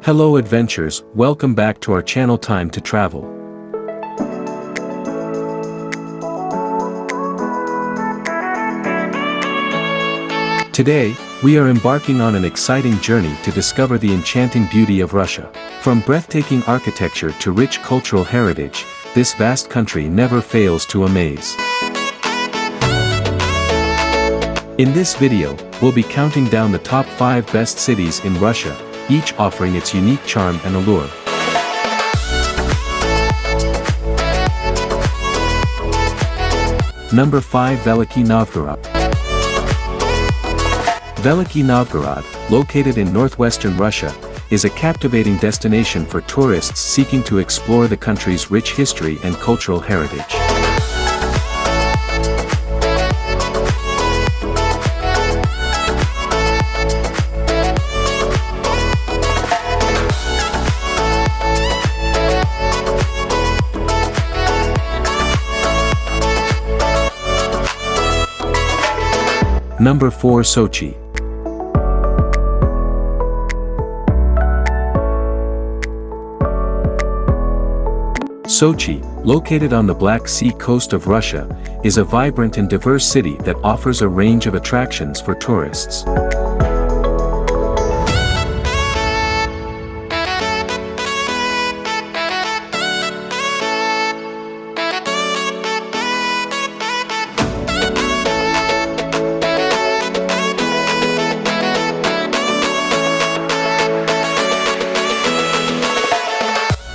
Hello adventurers, welcome back to our channel Time to Travel. Today, we are embarking on an exciting journey to discover the enchanting beauty of Russia. From breathtaking architecture to rich cultural heritage, this vast country never fails to amaze. In this video, we'll be counting down the top 5 best cities in Russia, each offering its unique charm and allure. Number 5, Veliki Novgorod. Veliki Novgorod, located in northwestern Russia, is a captivating destination for tourists seeking to explore the country's rich history and cultural heritage. Number 4, Sochi. Sochi, located on the Black Sea coast of Russia, is a vibrant and diverse city that offers a range of attractions for tourists.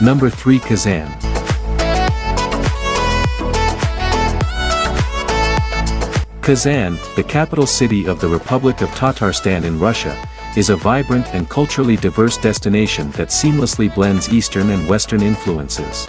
Number 3, Kazan. Kazan, the capital city of the Republic of Tatarstan in Russia, is a vibrant and culturally diverse destination that seamlessly blends Eastern and Western influences.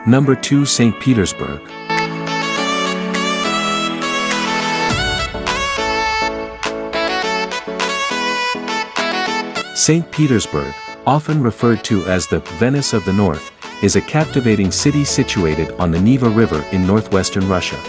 Number 2, St. Petersburg. St. Petersburg, often referred to as the Venice of the North, is a captivating city situated on the Neva River in northwestern Russia.